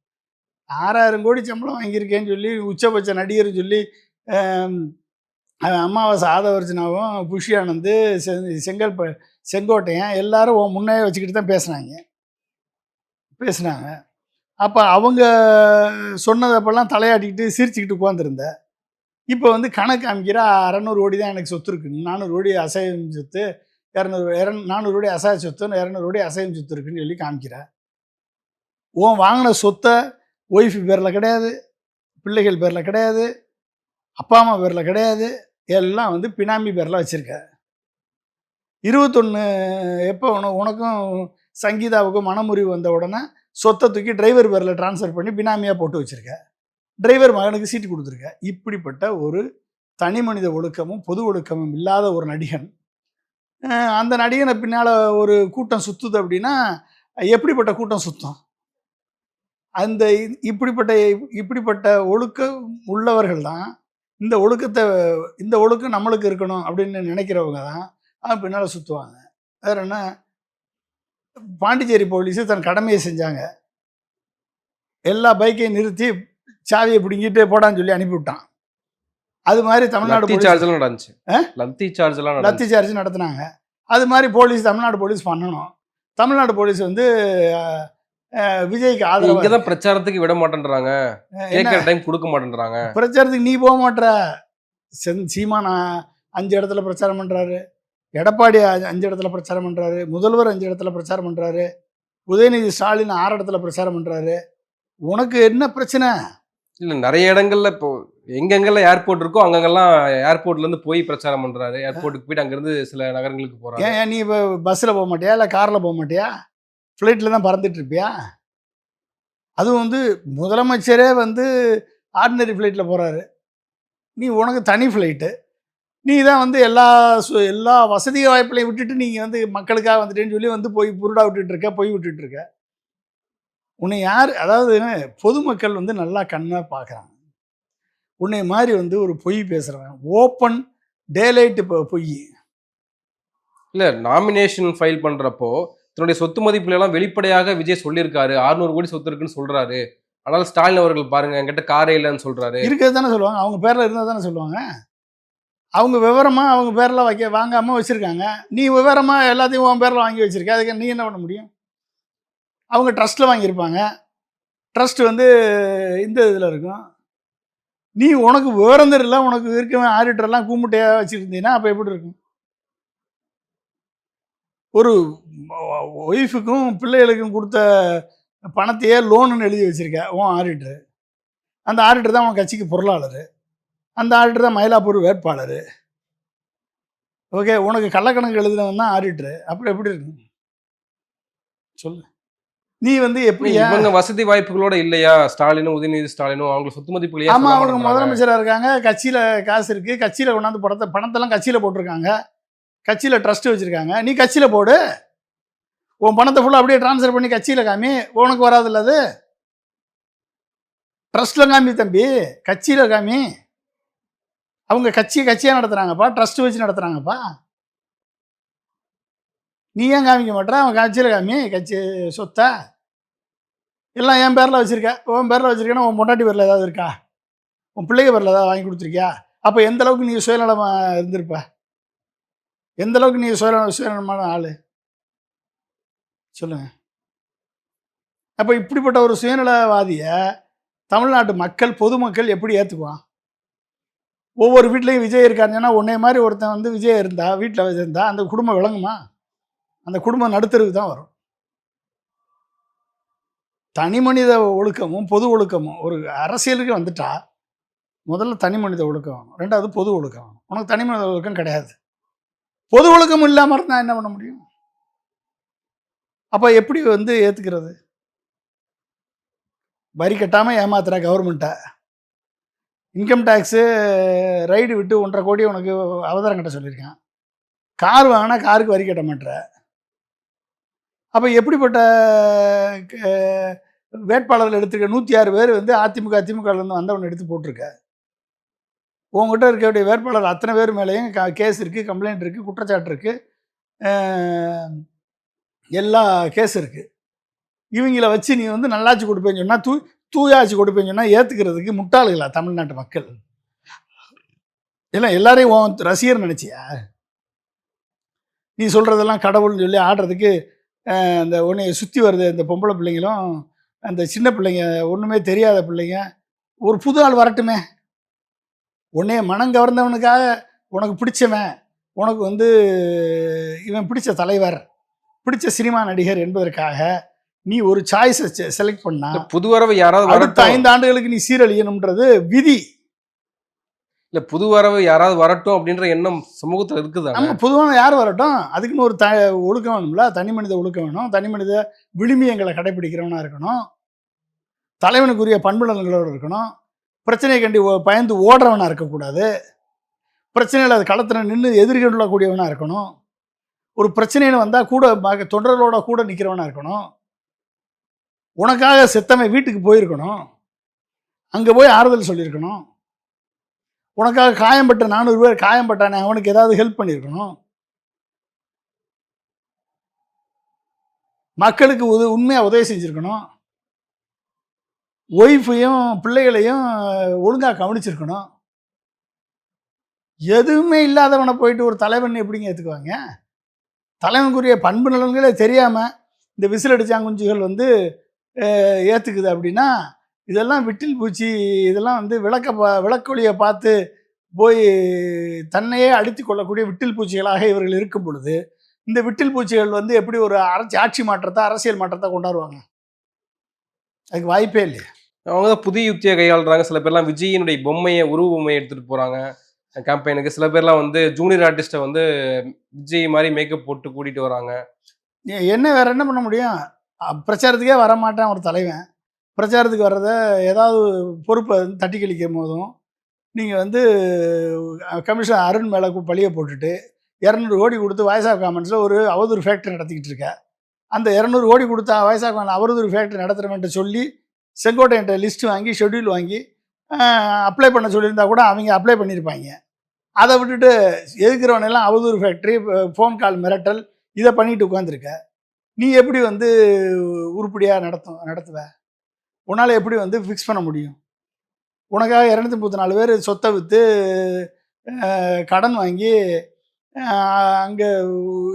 6000 கோடி சம்பளம் வாங்கியிருக்கேன்னு சொல்லி உச்சபட்ச நடிகர்னு சொல்லி அமாவாசை ஆதவர்ஜனாவும் புஷியானந்து செங்கோட்டையன் எல்லாரும் முன்னையே வச்சுக்கிட்டு தான் பேசுனாங்க. அப்போ அவங்க சொன்னதப்பெல்லாம் தலையாட்டிக்கிட்டு சிரிச்சுக்கிட்டு உட்காந்துருந்த. இப்போ வந்து கணக்கு காமிக்கிற 600 கோடி தான் எனக்கு சொத்து இருக்குன்னு, 400 கோடி அசையும் சொத்து, 400 கோடி அசைய சொத்து, 200 கோடி அசையும் சொத்து இருக்குன்னு சொல்லி காமிக்கிற. வாங்கின சொத்தை ஒய்ஃபு பேரில் கிடையாது, பிள்ளைகள் பேரில் கிடையாது, அப்பா அம்மா பேரில் கிடையாது, எல்லாம் வந்து பினாமி பேரில் வச்சுருக்க. 21 எப்போ உனக்கும் சங்கீதாவுக்கும் மனமுறிவு வந்த உடனே சொத்தை தூக்கி டிரைவர் பேரில் ட்ரான்ஸ்ஃபர் பண்ணி பினாமியாக போட்டு வச்சுருக்க. டிரைவர் மகனுக்கு சீட்டு கொடுத்துருக்க. இப்படிப்பட்ட ஒரு தனி மனித ஒழுக்கமும் பொது ஒழுக்கமும் இல்லாத ஒரு நடிகன், அந்த நடிகனை பின்னால் ஒரு கூட்டம் சுற்றுது அப்படின்னா எப்படிப்பட்ட கூட்டம் சுத்தம்? அந்த இப்படிப்பட்ட ஒழுக்கம் உள்ளவர்கள் தான் இந்த ஒழுக்கம் நம்மளுக்கு இருக்கணும் அப்படின்னு நினைக்கிறவங்க தான் அவன் பின்னால் சுற்றுவாங்க. வேறு என்ன? பாண்டிச்சேரி போலீஸு தன் கடமையை செஞ்சாங்க. எல்லா பைக்கையும் நிறுத்தி சாவியை பிடுங்கிட்டு போடான்னு சொல்லி அனுப்பிவிட்டான். அது மாதிரி தமிழ்நாடு லத்தி போலீஸ் சார்ஜ்லாம் நடந்துச்சு. லத்தி சார்ஜ்லாம் லத்தி நடந்துச்சு. சார்ஜ் நடத்துனாங்க. அது மாதிரி போலீஸ் தமிழ்நாடு போலீஸ் பண்ணணும். தமிழ்நாடு போலீஸ் வந்து விஜய்க்கு இங்க ஆதரவா தான் பிரச்சாரத்துக்கு விட மாட்டேன்றாங்க. என்ன கேட்கிற டைம் குடுக்க மாட்டேன்றாங்க. பிரச்சாரத்துக்கு நீ போக மாட்ற. சீமான் 5 இடத்துல பிரச்சாரம் பண்றாரு. எடப்பாடி 5 இடத்துல பிரச்சாரம் பண்றாரு. முதல்வர் 5 இடத்துல பிரச்சாரம் பண்றாரு. உதயநிதி ஸ்டாலின் 6 இடத்துல பிரச்சாரம் பண்றாரு. உனக்கு என்ன பிரச்சனை? இல்ல நெறைய இடங்கள்ல இப்போ எங்கெங்கெல்லாம் ஏர்போர்ட் இருக்கோ அங்கங்கெல்லாம் ஏர்போர்ட்ல இருந்து போய் பிரச்சாரம் பண்றாரு. ஏர்போர்ட்டுக்கு போயிட்டு அங்கிருந்து சில நகரங்களுக்கு போறாரு. ஏன் நீ இப்போ பஸ்ஸில் போக மாட்டியா? இல்லை காரில் போக மாட்டியா? ஃப்ளைட்டில் தான் பறந்துட்டு இருப்பியா? அதுவும் வந்து முதலமைச்சரே வந்து ஆர்டினரி ஃப்ளைட்டில் போகிறாரு. நீ உனக்கு தனி ஃப்ளைட்டு. நீ தான் வந்து எல்லா வசதி வாய்ப்புலையும் விட்டுட்டு நீங்கள் வந்து மக்களுக்காக வந்துட்டேன்னு சொல்லி வந்து போய் புருடா விட்டுட்டு இருக்க, பொய் விட்டுட்டு இருக்க. உன்னை யார், அதாவது பொதுமக்கள் வந்து நல்லா கண்ணாக பார்க்குறாங்க. உன்னை மாதிரி வந்து ஒரு பொய் பேசுகிறவன், ஓப்பன் டேலைட் பொய். இல்ல நாமினேஷன் ஃபைல் பண்றப்போ தன்னுடைய சொத்து மதிப்புல எல்லாம் வெளிப்படையாக விஜய் சொல்லியிருக்காரு. 600 கோடி சொத்து இருக்குன்னு சொல்றாரு. ஆனால் ஸ்டாலின் அவர்கள் பாருங்க என்கிட்ட காரே இல்லன்னு சொல்றாரு. இருக்கிறது தானே சொல்லுவாங்க. அவங்க பேரில் இருந்தால் தானே சொல்லுவாங்க. அவங்க விவரமாக அவங்க பேரில் வாங்காமல் வச்சுருக்காங்க. நீ விவரமாக எல்லாத்தையும் உன் பேரில் வாங்கி வச்சுருக்க. அதுக்கு நீ என்ன பண்ண முடியும்? அவங்க ட்ரஸ்ட்டில் வாங்கியிருப்பாங்க. ட்ரஸ்ட் வந்து இந்த இதில் இருக்கும். நீ உனக்கு விவரம் தெரியல, உனக்கு இருக்கவன் ஆடிட்டர்லாம் கூமுட்டையாக வச்சுருந்தீங்கன்னா அப்போ எப்படி இருக்கும்? ஒரு ஒய்ஃபுக்கும் பிள்ளைகளுக்கும் கொடுத்த பணத்தையே லோனுன்னு எழுதி வச்சுருக்க உன் ஆடிட்டரு. அந்த ஆடிட்டர் தான் உன் கட்சிக்கு பொருளாளர். அந்த ஆடிட்டர் தான் மயிலாப்பூர் வேட்பாளர். ஓகே, உனக்கு கள்ளக்கணக்கு எழுதினவன் தான் ஆடிட்டரு. அப்புறம் எப்படி இருக்கும் சொல்லு? நீ வந்து எப்படியா? இவங்க வசதி வாய்ப்புகளோட இல்லையா? ஸ்டாலினும் உதயநிதி ஸ்டாலினும் அவங்க சொத்து மதிப்புகளையே ஆமாம், சொல்ல அவங்க மாட்டேங்கிறாங்க. முதலமைச்சராக இருக்காங்க. கட்சியில் காசு இருக்குது. கட்சியில் கொண்டாந்து பணத்தெல்லாம் கட்சியில் போட்டிருக்காங்க. கட்சியில் ட்ரஸ்ட் வச்சுருக்காங்க. நீ கட்சியில் போடு. உன் பணத்தை ஃபுல்லாக அப்படியே ட்ரான்ஸ்ஃபர் பண்ணி கட்சியில் காமி. உனக்கு வராதுல்ல அது? ட்ரஸ்ட்டில் காமி தம்பி, கட்சியில் காமி. அவங்க கட்சியாக நடத்துகிறாங்கப்பா, ட்ரஸ்ட் வச்சு நடத்துகிறாங்கப்பா. நீ ஏன் காமிக்க மாட்டேற? அவன் கட்சியில் காமி. கட்சி சொத்தா எல்லாம் என் பேரில் வச்சுருக்க. உன் பேரில் வச்சுருக்கேன்னா உன் பொண்டாட்டி பேரில் ஏதாவது இருக்கா? உன் பிள்ளைங்க பேரில் ஏதாவது வாங்கி கொடுத்துருக்கியா? அப்போ எந்த அளவுக்கு நீ சுயநலமாக இருந்திருப்ப? எந்த அளவுக்கு நீ சுயநலமான ஆள் சொல்லுங்க. அப்போ இப்படிப்பட்ட ஒரு சுயநலவாதியை தமிழ்நாட்டு மக்கள், பொதுமக்கள் எப்படி ஏற்றுக்குவான்? ஒவ்வொரு வீட்லேயும் விஜய் இருக்காருன்னா உன்னை மாதிரி ஒருத்தன் வந்து விஜய் இருந்தா, வீட்டில் வச்சிருந்தா அந்த குடும்பம் விளங்குமா? அந்த குடும்பம் நடுத்தருக்கு தான் வரும். தனி மனித ஒழுக்கமும் பொது ஒழுக்கமும் ஒரு அரசியலுக்கு வந்துட்டா முதல்ல தனி மனித ஒழுக்கம் வேணும், 2வது பொது ஒழுக்கம் வேணும். உனக்கு தனி மனித ஒழுக்கம் கிடையாது. பொது ஒழுக்கம் இல்லாமல் இருந்தால் என்ன பண்ண முடியும்? அப்போ எப்படி வந்து ஏற்றுக்கிறது? வரி கட்டாமல் ஏமாத்துற கவர்மெண்ட்டை. இன்கம் டேக்ஸு ரைடு விட்டு 1.5 கோடி உனக்கு அவதாரம் கட்ட சொல்லியிருக்கான். கார் வாங்கினா காருக்கு வரி கட்ட மாட்டேற. அப்போ எப்படிப்பட்ட வேட்பாளர்கள் எடுத்துருக்க? 106 பேர் வந்து திமுகலேருந்து வந்தவன் எடுத்து போட்டிருக்க. உங்ககிட்ட இருக்கக்கூடிய வேட்பாளர் அத்தனை பேர் மேலேயும் கேஸ் இருக்குது, கம்ப்ளைண்ட் இருக்குது, குற்றச்சாட்டு இருக்குது, எல்லா கேஸ் இருக்குது. இவங்கள வச்சு நீ வந்து நல்லாட்சி கொடுப்பேன்னு சொன்னால், தூயாட்சி கொடுப்பேன்னு சொன்னால் ஏற்றுக்கிறதுக்கு முட்டாளுகளா தமிழ்நாட்டு மக்கள்? எல்லாம் எல்லாரையும் உன் ரசிகர் நினச்சியா? நீ சொல்கிறதெல்லாம் கடவுள்னு சொல்லி ஆடுறதுக்கு அந்த உன்னைய சுற்றி வருது இந்த பொம்பளை பிள்ளைங்களும், அந்த சின்ன பிள்ளைங்க, ஒன்றுமே தெரியாத பிள்ளைங்க. ஒரு புது ஆள் வரட்டுமே. உன்னைய மனம் கவர்ந்தவனுக்காக, உனக்கு பிடிச்சவன், உனக்கு வந்து இவன் பிடிச்ச தலைவர், பிடிச்ச சினிமா நடிகர் என்பதற்காக நீ ஒரு சாய்ஸை செலக்ட் பண்ணா புதுவரவு யாராவது அடுத்த 5 ஆண்டுகளுக்கு நீ சீரழியணும்ன்றது விதி. இல்ல புதுவரவு யாராவது வரட்டும் அப்படின்ற எண்ணம் சமூகத்தில் இருக்குதா? நம்ம பொதுவான யார் வரட்டும், அதுக்குன்னு ஒரு ஒழுக்கம் வேணும்ல. தனி மனித ஒழுக்கம் வேணும். தனி மனித விழுமியங்களை கடைபிடிக்கிறவனா இருக்கணும். தலைவனுக்குரிய பண்புலன்களோடு இருக்கணும். பிரச்சனையை கண்டி பயந்து ஓடுறவனா இருக்கக்கூடாது. பிரச்சனையில் அது களத்தில் நின்று எதிர்கொள்ளக்கூடியவனா இருக்கணும். ஒரு பிரச்சனைன்னு வந்தால் கூட தொண்டர்களோட கூட நிற்கிறவனா இருக்கணும். உனக்காக செத்தவன் வீட்டுக்கு போயிருக்கணும். அங்கே போய் ஆறுதல் சொல்லியிருக்கணும். உனக்காக காயம்பட்ட 400 பேர் காயம்பட்டானே, அவனுக்கு ஏதாவது ஹெல்ப் பண்ணியிருக்கணும். மக்களுக்கு உண்மையாக உதவி செஞ்சுருக்கணும். ஒய்ஃபையும் பிள்ளைகளையும் ஒழுங்காக கவனிச்சிருக்கணும். எதுவுமே இல்லாதவனை போயிட்டு ஒரு தலைவன் எப்படிங்க ஏற்றுக்குவாங்க? தலைவனுக்குரிய பண்பு நலன்களே தெரியாமல் இந்த விசில் அடிச்சாங்குஞ்சுகள் வந்து ஏற்றுக்குது அப்படின்னா, இதெல்லாம் விட்டில் பூச்சி, இதெல்லாம் வந்து விளக்கொளியை பார்த்து போய் தன்னையே அடித்து கொள்ளக்கூடிய விட்டில் பூச்சிகளாக இவர்கள் இருக்கும் பொழுது, இந்த விட்டில் பூச்சிகள் வந்து எப்படி ஒரு ஆட்சி மாற்றத்தை, அரசியல் மாற்றத்தை கொண்டாடுவாங்க? அதுக்கு வாய்ப்பே இல்லையா? அவங்க தான் புதிய யுக்தியை கையாளுறாங்க. சில பேர்லாம் விஜயினுடைய உருவ பொம்மையை எடுத்துட்டு போறாங்க கேம்பெயினுக்கு. சில பேர்லாம் வந்து ஜூனியர் ஆர்டிஸ்ட்டை வந்து விஜய் மாதிரி மேக்கப் போட்டு கூட்டிட்டு வராங்க. என்ன வேற என்ன பண்ண முடியும்? பிரச்சாரத்துக்கே வரமாட்டான் ஒரு தலைவன். பிரச்சாரத்துக்கு வர்றத ஏதாவது பொறுப்பை தட்டி கழிக்கும் போதும், நீங்கள் வந்து கமிஷனர் அருண் மேலே பழிய போட்டுட்டு 200 கோடி கொடுத்து வாய்ஸ் ஆஃப் காமன்ஸில் ஒரு அவதூறு ஃபேக்ட்ரி நடத்திக்கிட்டு இருக்க. அந்த 200 கோடி கொடுத்தா வாய்ஸ் ஆஃப் காமன் அவதூறு ஃபேக்ட்ரி நடத்துகிறவன்ட்டு சொல்லி செங்கோட்டையன்ட்ட லிஸ்ட் வாங்கி ஷெட்யூல் வாங்கி அப்ளை பண்ண சொல்லியிருந்தா கூட அவங்க அப்ளை பண்ணியிருப்பாங்க. அதை விட்டுட்டு எதுக்குறவனெல்லாம் அவதூறு ஃபேக்ட்ரி, ஃபோன் கால் மிரட்டல், இதை பண்ணிட்டு உட்காந்துருக்க. நீ எப்படி வந்து உருப்படியாக நடத்துவ? உன்னால் எப்படி வந்து ஃபிக்ஸ் பண்ண முடியும்? உனக்காக 234 பேர் சொத்தை விற்று கடன் வாங்கி அங்கே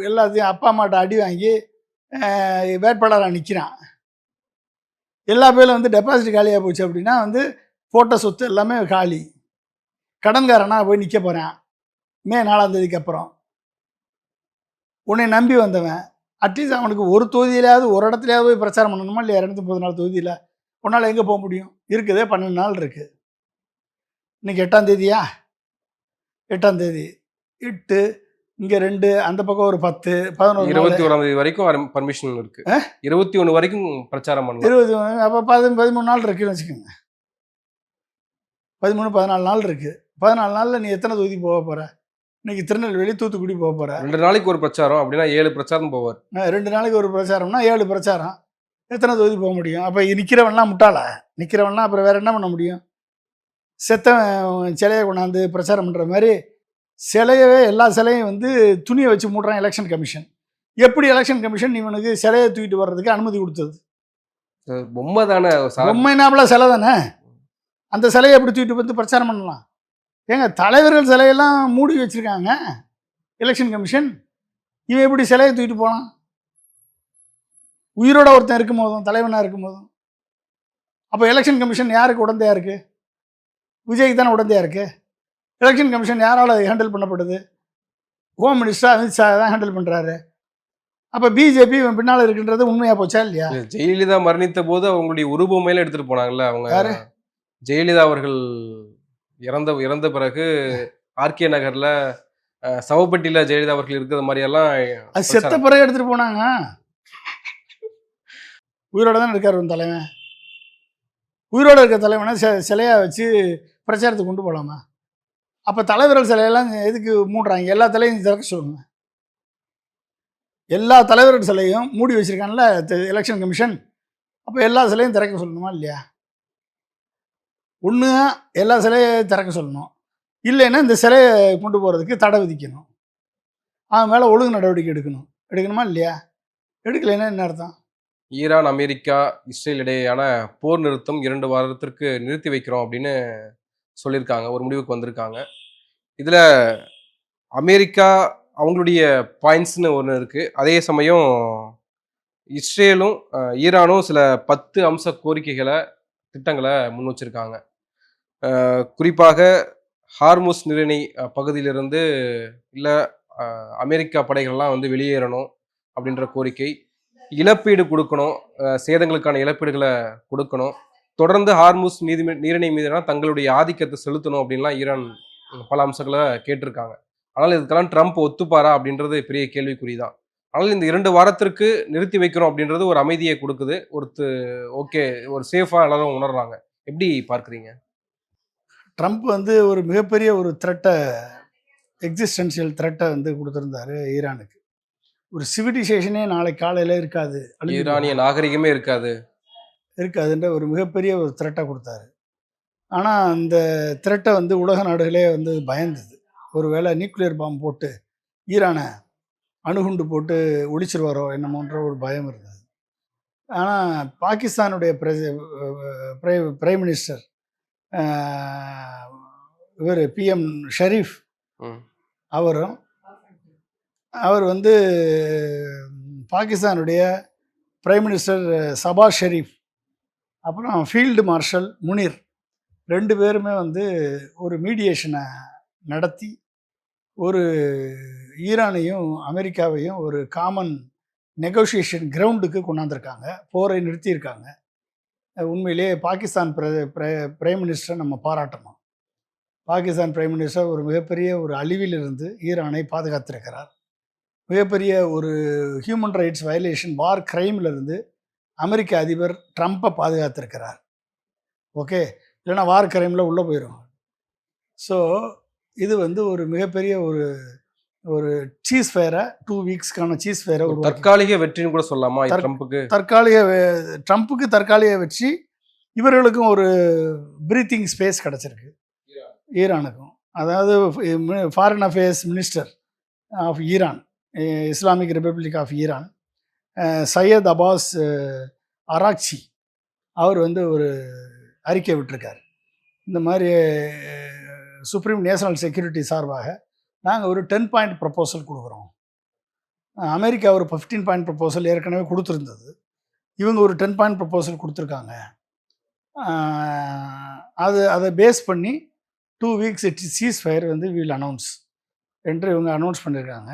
எல்லாத்தையும் அப்பா அம்மாட்ட அடி வாங்கி வேட்பாளராக நிற்கிறான். எல்லா பேரும் வந்து டெபாசிட் காலியாக போச்சு அப்படின்னா வந்து போட்ட சொத்து எல்லாமே காலி. கடன்காரனா போய் நிற்க போகிறேன் மே 4ஆம் தேதிக்கு அப்புறம். உன்னை நம்பி வந்தவன் அட்லீஸ்ட் அவனுக்கு ஒரு தொகுதியிலாவது ஒரு இடத்துலையாவது போய் பிரச்சாரம் பண்ணணுமா இல்லையா? 234 தொகுதியில் உன்னால் எங்கே போக முடியும்? இருக்குதே 12 நாள் இருக்குது. இன்னைக்கு 8ஆம் தேதியா? 8ஆம் தேதி 8, இங்கே 2, அந்த பக்கம் ஒரு 10, 11, 21ஆம் தேதி வரைக்கும் பர்மிஷன் இருக்கு. 21 வரைக்கும் பிரச்சாரம் பண்ணலாம். 21, அப்போ 13 நாள் இருக்குன்னு வச்சுக்கோங்க. 13, 14 நாள் இருக்கு. 14 நாளில் நீ எத்தனை தொகுதி போக போற? இன்னைக்கு திருநெல்வேலி, தூத்துக்குடி போக போற. 2 நாளைக்கு ஒரு பிரச்சாரம் அப்படின்னா 7 பிரச்சாரம் போவார். 2 நாளைக்கு ஒரு பிரச்சாரம்னா 7 பிரச்சாரம். எத்தனை தொகுதி போக முடியும்? அப்போ நிற்கிறவன்லாம் முட்டாளா? நிற்கிறவன்லாம் அப்புறம் வேற என்ன பண்ண முடியும்? செத்தவன் சிலையை கொண்டாந்து பிரச்சாரம் பண்ணுற மாதிரி சிலையவே, எல்லா சிலையும் வந்து துணியை வச்சு மூடுறான் எலெக்ஷன் கமிஷன். எப்படி எலெக்ஷன் கமிஷன் இவனுக்கு சிலையை தூக்கிட்டு வர்றதுக்கு அனுமதி கொடுத்தது? பொம்மை தானே. பொம்மைனாப்புல சிலை தானே. அந்த சிலையை எப்படி தூக்கிட்டு வந்து பிரச்சாரம் பண்ணலாம்? ஏங்க, தலைவர்கள் சிலையெல்லாம் மூடி வச்சுருக்காங்க எலெக்ஷன் கமிஷன். இவன் எப்படி சிலையை தூக்கிட்டு போகலாம்? உயிரோட ஒருத்தன் இருக்கும் போதும், தலைவனாக இருக்கும் போதும். அப்போ எலெக்ஷன் கமிஷன் யாருக்கு உடந்தையாக இருக்குது? விஜய்க்கு தானே உடந்தையாக இருக்குது. எலெக்ஷன் கமிஷன் யாரால் ஹேண்டில் பண்ணப்படுது? ஹோம் மினிஸ்டர் அமித்ஷா தான் ஹேண்டில் பண்ணுறாரு. அப்போ பிஜேபி பின்னால் இருக்குன்றது உண்மையாக போச்சா இல்லையா? ஜெயலலிதா மரணித்த போது அவங்களுடைய உருவமையில எடுத்துகிட்டு போனாங்கல்ல அவங்க. யாரு? ஜெயலலிதா அவர்கள் இறந்த பிறகு ஆர்கே நகர்ல சவப்பட்டியில ஜெயலலிதா அவர்கள் இருக்கிற மாதிரியெல்லாம் அது செத்த பிறகு எடுத்துகிட்டு போனாங்க. உயிரோட தான் இருக்கார் ஒரு தலைவன். உயிரோடு இருக்க தலைவனை சிலையாக வச்சு பிரச்சாரத்துக்கு கொண்டு போகலாமா? அப்போ தலைவர்கள் சிலையெல்லாம் எதுக்கு மூடுறாங்க? எல்லா தலையும் திறக்க சொல்லுங்க. எல்லா தலைவர்கள் சிலையும் மூடி வச்சுருக்காங்கல்ல எலெக்ஷன் கமிஷன். அப்போ எல்லா சிலையும் திறக்க சொல்லணுமா இல்லையா? ஒன்று எல்லா சிலையும் திறக்க சொல்லணும், இல்லைன்னா இந்த சிலையை கொண்டு போகிறதுக்கு தடை விதிக்கணும். அவன் மேலே ஒழுங்கு நடவடிக்கை எடுக்கணுமா இல்லையா? எடுக்கலைன்னா என்ன அர்த்தம்? ஈரான், அமெரிக்கா, இஸ்ரேல் இடையேயான போர் நிறுத்தம் 2 வாரத்திற்கு நிறுத்தி வைக்கிறோம் அப்படின்னு சொல்லியிருக்காங்க. ஒரு முடிவுக்கு வந்திருக்காங்க. இதில் அமெரிக்கா அவங்களுடைய பாயிண்ட்ஸ்னு ஒன்று இருக்குது. அதே சமயம் இஸ்ரேலும் ஈரானும் சில 10 அம்ச கோரிக்கைகளை, திட்டங்களை முன் வச்சிருக்காங்க. குறிப்பாக ஹார்முஸ் நீரிணை பகுதியிலிருந்து இல்லை அமெரிக்கா படைகள்லாம் வந்து வெளியேறணும் அப்படின்ற கோரிக்கை. இழப்பீடு கொடுக்கணும், சேதங்களுக்கான இழப்பீடுகளை கொடுக்கணும். தொடர்ந்து ஹார்முஸ் நீரிணை மீதுனா தங்களுடைய ஆதிக்கத்தை செலுத்தணும் அப்படின்லாம் ஈரான் பல அம்சங்களை கேட்டிருக்காங்க. ஆனால் இதுக்கெல்லாம் ட்ரம்ப் ஒத்துப்பாரா அப்படின்றது பெரிய கேள்விக்குறிதான். ஆனால் இந்த 2 வாரத்திற்கு நிறுத்தி வைக்கிறோம் அப்படின்றது ஒரு அமைதியை கொடுக்குது. ஓகே, ஒரு சேஃபா எல்லாரும் உணர்றாங்க. எப்படி பார்க்குறீங்க? ட்ரம்ப் வந்து ஒரு மிகப்பெரிய ஒரு த்ரெட்டை, எக்ஸிஸ்டன்ஷியல் த்ரெட்டை வந்து கொடுத்துருந்தாரு ஈரானுக்கு. ஒரு சிவிலைசேஷனே நாளைக்கு காலையில் இருக்காது, ஈரானிய நாகரிகமே இருக்காதுன்ற ஒரு மிகப்பெரிய ஒரு த்ரெட்டை கொடுத்தாரு. ஆனால் அந்த த்ரெட்டை வந்து உலக நாடுகளே வந்து பயந்தது. ஒரு வேளை நியூக்ளியர் பாம்பு போட்டு ஈரானை அணுகுண்டு போட்டு ஒழிச்சிருவாரோ என்னமோன்ற ஒரு பயம் இருந்தது. ஆனால் பாகிஸ்தானுடைய பிரைம் மினிஸ்டர் இவர் பிஎம் ஷரீஃப் ம். அவர் வந்து பாகிஸ்தானுடைய பிரைம் மினிஸ்டர் சபாஸ் ஷெரீஃப், அப்புறம் ஃபீல்டு மார்ஷல் முனீர் 2 பேருமே வந்து ஒரு மீடியேஷனை நடத்தி ஒரு ஈரானையும் அமெரிக்காவையும் ஒரு காமன் நெகோஷியேஷன் கிரவுண்டுக்கு கொண்டாந்துருக்காங்க, போரை நிறுத்தியிருக்காங்க. உண்மையிலேயே பாகிஸ்தான் பிரைம் மினிஸ்டரை நம்ம பாராட்டணும். பாகிஸ்தான் பிரைம் மினிஸ்டர் ஒரு மிகப்பெரிய ஒரு அழிவிலிருந்து ஈரானை பாதுகாத்திருக்கிறார். மிகப்பெரிய ஒரு ஹியூமன் ரைட்ஸ் வயலேஷன் வார் கிரைம்லேருந்து அமெரிக்க அதிபர் ட்ரம்ப்பை பாதுகாத்திருக்கிறார். ஓகே, இல்லைன்னா வார் கிரைமில் உள்ளே போயிடும். ஸோ இது வந்து ஒரு மிகப்பெரிய ஒரு சீஸ் ஃபயரை 2 வீக்ஸ்க்கான சீஸ் ஃபயரை தற்காலிக வெற்றின்னு கூட சொல்லலாமா ட்ரம்ப்புக்கு? ட்ரம்ப்புக்கு தற்காலிக வெற்றி, இவர்களுக்கும் ஒரு பிரீத்திங் ஸ்பேஸ் கிடச்சிருக்கு ஈரானுக்கும். அதாவது foreign affairs minister of Iran, Islamic republic of Iran, Sayed Abbas Araghchi, அவர் வந்து ஒரு அறிக்கை விட்டிருக்கார். இந்த மாதிரி சுப்ரீம் நேஷனல் செக்யூரிட்டி சார்பாக நாங்கள் ஒரு 10 பாயிண்ட் ப்ரப்போசல் கொடுக்குறோம். அமெரிக்கா ஒரு 15 பாயிண்ட் ப்ரப்போசல் ஏற்கனவே கொடுத்துருந்தது, இவங்க ஒரு 10 பாயிண்ட் ப்ரப்போசல் கொடுத்துருக்காங்க. அதை பேஸ் பண்ணி 2 வீக்ஸ் சீஸ் ஃபயர் வந்து வில் அனௌன்ஸ் என்று இவங்க அனௌன்ஸ் பண்ணியிருக்காங்க.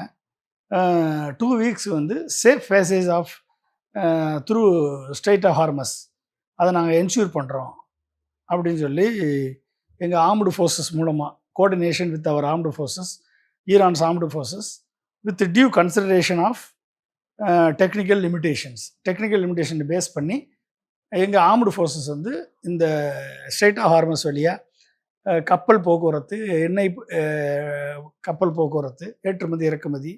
2 வீக்ஸ் வந்து safe passage of through strait of Hormuz அதை நாங்கள் என்ஷூர் பண்ணுறோம் அப்படின்னு சொல்லி எங்கள் ஆர்ம்டு ஃபோர்ஸஸ் மூலமாக coordination with our armed forces, Iran's armed forces with due consideration of technical லிமிடேஷனை பேஸ் பண்ணி எங்கள் ஆர்ம்டு ஃபோர்ஸஸ் வந்து இந்த ஸ்ட்ரெய்ட் ஆஃப் ஹார்மஸ் வழியாக கப்பல் போக்குவரத்து, எண்ணெய் கப்பல் போக்குவரத்து, ஏற்றுமதி இறக்குமதி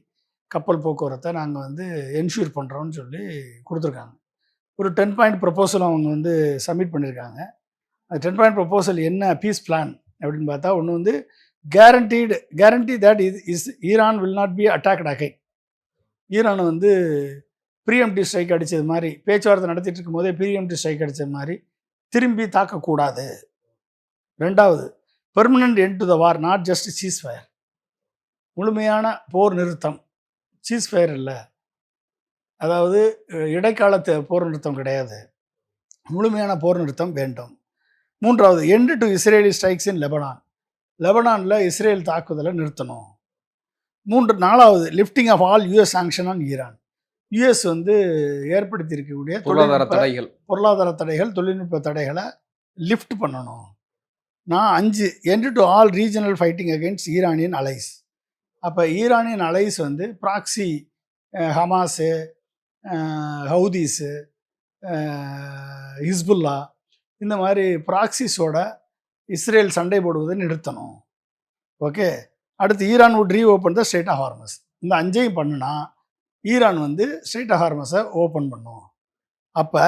கப்பல் போக்குவரத்தை நாங்கள் வந்து என்ஷூர் பண்ணுறோன்னு சொல்லி கொடுத்துருக்காங்க. ஒரு 10 பாயிண்ட் ப்ரப்போசல் அவங்க வந்து சப்மிட் பண்ணியிருக்காங்க. அந்த 10 பாயிண்ட் ப்ரப்போசல் என்ன பீஸ் பிளான் அப்படின்னு பார்த்தா, ஒன்று வந்து guarantee that Iran will not be attacked again. Iran வந்து ப்ரீஎம்டிவ் ஸ்ட்ரைக் அடித்தது மாதிரி, பேச்சுவார்த்தை நடத்திட்டு இருக்கும் போதே ப்ரீஎம்டிவ் ஸ்ட்ரைக் அடித்தது மாதிரி திரும்பி தாக்கக்கூடாது. 2வது, permanent end to the war, not just cheese fire. முழுமையான போர் நிறுத்தம், சீஸ் ஃபயர் இல்லை, அதாவது இடைக்கால போர் நிறுத்தம் கிடையாது, முழுமையான போர் நிறுத்தம் வேண்டும். 3வது, end to Israeli strikes in லெபனானில் இஸ்ரேல் தாக்குதலை நிறுத்தணும். 4வது, lifting of all US sanction on Iran. US வந்து ஏற்படுத்தியிருக்கக்கூடிய பொருளாதார தடைகள், தொழில்நுட்ப தடைகளை லிஃப்ட் பண்ணணும். 5, end to all regional fighting against Iranian allies. அப்போ ஈரானியன் அலைஸ் வந்து ப்ராக்சி, ஹமாஸு, ஹவுதீஸு, ஹிஸ்புல்லா, இந்த மாதிரி ப்ராக்சிஸோட இஸ்ரேல் சண்டை போடுவதை நிறுத்தணும். ஓகே, அடுத்து Iran would reopen the strait of Hormuz. இந்த 5ஐயும் பண்ணுனா ஈரான் வந்து ஸ்ட்ரெய்ட் ஆஃப் ஹார்மஸை ஓப்பன் பண்ணும். அப்போ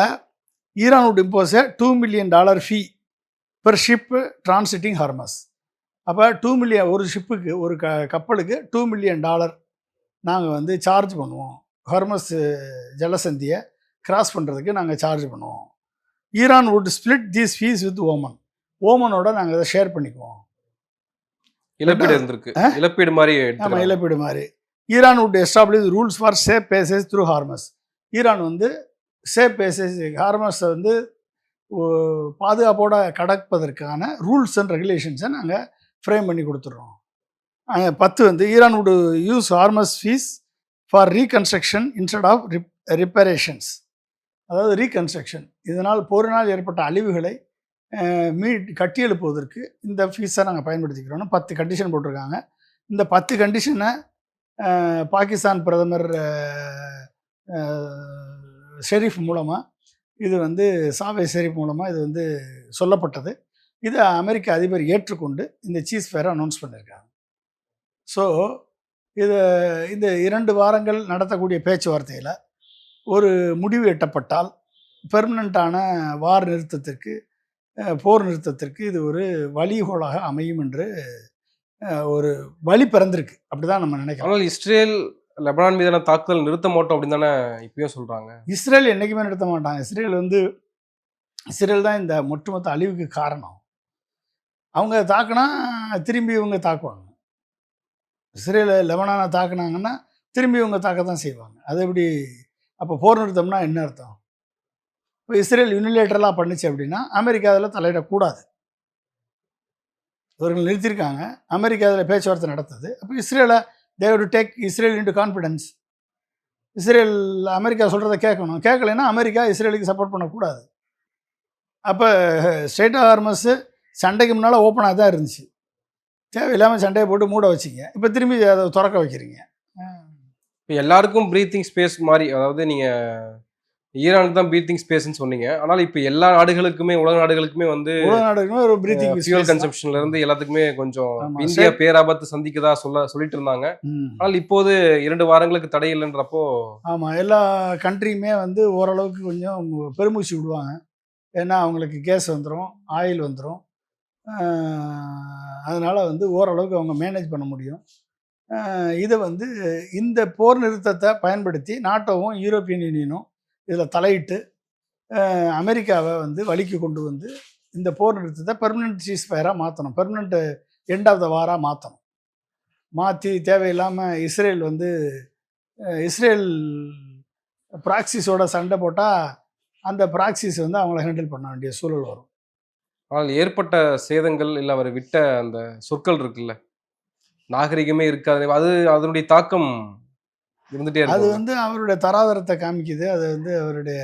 Iran would impose $2 million fee per ship transiting Hormuz. அப்போ 2 மில்லியன், ஒரு ஷிப்புக்கு, ஒரு கப்பலுக்கு $2 மில்லியன் நாங்கள் வந்து சார்ஜ் பண்ணுவோம். ஹார்மஸ் ஜலசந்தியை கிராஸ் பண்ணுறதுக்கு நாங்கள் சார்ஜ் பண்ணுவோம். Iran would split these fees with ஓமனோட நாங்கள் அதை ஷேர் பண்ணிக்குவோம். இழப்பீடு இருந்திருக்கு, இழப்பீடு மாதிரி. ஆமாம், இழப்பீடு மாதிரி. Iran would establish rules for safe passage through Hormuz. Iran வந்து சேஃப் பேசேஜ் ஹார்மஸை வந்து பாதுகாப்போடு கடப்பதற்கான ரூல்ஸ் அண்ட் ரெகுலேஷன்ஸை நாங்கள் ஃப்ரேம் பண்ணி கொடுத்துட்றோம். 10 வந்து Iran would use Hormuz fees for reconstruction instead of reparations. அதாவது ரீகன்ஸ்ட்ரக்ஷன், இதனால் போரினால் ஏற்பட்ட அழிவுகளை கட்டியெழுப்புவதற்கு இந்த ஃபீஸை நாங்கள் பயன்படுத்திக்கிறோன்னு 10 கண்டிஷன் போட்டிருக்காங்க. இந்த 10 கண்டிஷனை பாகிஸ்தான் பிரதமர் ஷெரீஃப் மூலமாக, இது வந்து சாவே ஷெரீஃப் மூலமாக இது வந்து சொல்லப்பட்டது. இதை அமெரிக்க அதிபர் ஏற்றுக்கொண்டு இந்த சீஸ் ஃபயரை அனௌன்ஸ் பண்ணியிருக்காங்க. ஸோ இந்த 2 வாரங்கள் நடத்தக்கூடிய பேச்சுவார்த்தையில் ஒரு முடிவு எட்டப்பட்டால் பெர்மனண்ட்டான போர் நிறுத்தத்திற்கு இது ஒரு வழிகோலாக அமையும் என்று ஒரு வழி பிறந்திருக்கு. அப்படிதான் நம்ம நினைக்கிறோம். ஆனால் இஸ்ரேல் லெபனான் மீதான தாக்குதல் நிறுத்த மாட்டோம் அப்படின்னு தானே இப்பயும் சொல்றாங்க. இஸ்ரேல் என்றைக்குமே நிறுத்த மாட்டாங்க. இஸ்ரேல் தான் இந்த ஒட்டுமொத்த அழிவுக்கு காரணம். அவங்க தாக்குனா திரும்பி இவங்க தாக்குவாங்க. இஸ்ரேல் லெபனானை தாக்குனாங்கன்னா திரும்பி இவங்க தாக்க தான் செய்வாங்க. அது எப்படி? அப்போ போர் நிறுத்தம்னா என்ன அர்த்தம்? இப்போ இஸ்ரேல் யூனிலேட்டரலாக பண்ணுச்சு அப்படின்னா அமெரிக்கா அதில் தலையிடக்கூடாது. இவர்கள் நிறுத்தியிருக்காங்க. அமெரிக்கா அதில் பேச்சுவார்த்தை நடத்துது. அப்போ இஸ்ரேலை they have to take Israel into confidence. Israel America சொல்கிறத கேட்கணும். கேட்கலைன்னா அமெரிக்கா இஸ்ரேலுக்கு சப்போர்ட் பண்ணக்கூடாது. அப்போ ஸ்ட்ரெய்ட் ஆஃப் ஹார்மஸ் சண்டைக்கு முன்னால் ஓப்பனாக தான் இருந்துச்சு. தேவையில்லாமல் சண்டையை போட்டு மூட வச்சிங்க. இப்போ திரும்பி அதை திறக்க வைக்கிறீங்க. இப்போ எல்லாருக்கும் ப்ரீத்திங் ஸ்பேஸ் மாதிரி, அதாவது நீங்கள் ஈரானுக்கு தான் ப்ரீத்திங் ஸ்பேஸ்ன்னு சொன்னீங்க. ஆனால் இப்போ எல்லா நாடுகளுக்குமே, உலக நாடுகளுக்குமே வந்து உலக நாடுகளுமே ஒரு பிரீத்திங் ஃபியூல் கன்சம்ஷன்ல இருந்து எல்லாத்துக்குமே கொஞ்சம் ஆமா, இந்தியா பேராபத்து சந்திக்கதா சொல்லிட்டு இருந்தாங்க. ம். ஆனால் இப்போது 2 வாரங்களுக்கு தடை இல்லைன்றப்போ ஆமாம், எல்லா கண்ட்ரியுமே வந்து ஓரளவுக்கு கொஞ்சம் பெருமூச்சு விடுவாங்க. ஏன்னா அவங்களுக்கு கேஸ் வந்துடும், ஆயில் வந்துடும். அதனால் வந்து ஓரளவுக்கு அவங்க மேனேஜ் பண்ண முடியும். இதை வந்து இந்த போர் நிறுத்தத்தை பயன்படுத்தி நாட்டோவும் யூரோப்பியன் யூனியனும் இதில் தலையிட்டு அமெரிக்காவை வந்து வழிக்கு கொண்டு வந்து இந்த போர் நிறுத்தத்தை பெர்மனன்ட் சீஸ்ஃபயராக மாற்றணும். பெர்மனன்ட் எண்ட் ஆஃப் த வாராக மாற்றணும். மாற்றி தேவையில்லாமல் இஸ்ரேல் ப்ராக்சிஸோட சண்டை போட்டால் அந்த ப்ராக்சிஸ் வந்து அவங்கள ஹேண்டில் பண்ண வேண்டிய சூழல் வரும். ஆனால் ஏற்பட்ட சேதங்கள் இல்லை அவர் விட்ட அந்த சொற்கள் இருக்குல்ல, நாகரிகமே இருக்காது, அது அதனுடைய தாக்கம் இருந்துட்டே அது இருக்கும். வந்து அவருடைய தராதரத்தை காமிக்குது. அது வந்து அவருடைய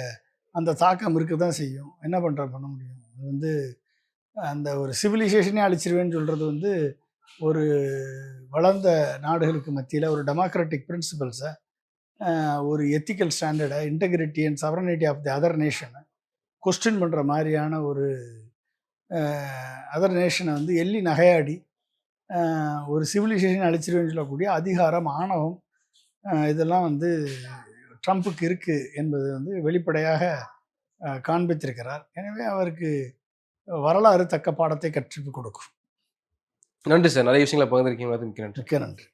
அந்த தாக்கம் இருக்க தான் செய்யும். என்ன பண்ண முடியும்? அது வந்து அந்த ஒரு சிவிலைசேஷனே அழிச்சிருவேன்னு சொல்கிறது வந்து ஒரு வளர்ந்த நாடுகளுக்கு மத்தியில் ஒரு டெமோக்ராட்டிக் பிரின்சிபல்ஸை, ஒரு எத்திக்கல் ஸ்டாண்டர்டை, integrity and sovereignty of the other நேஷனை கொஸ்டின் பண்ணுற மாதிரியான ஒரு அதர் நேஷனை வந்து எள்ளி நகையாடி ஒரு சிவிலைசேஷன் அழிச்சிருவேன்னு சொல்லக்கூடிய அதிகாரம், ஆணவம், இதெல்லாம் வந்து ட்ரம்ப்புக்கு இருக்குது என்பது வந்து வெளிப்படையாக காண்பித்திருக்கிறார். எனவே அவருக்கு வரலாறு தக்க பாடத்தை கற்றுக் கொடுக்கும். நன்றி சார், நிறைய விஷயங்களை பகிர்ந்திருக்கீங்க. மிக்க நன்றி. மிக்க நன்றி.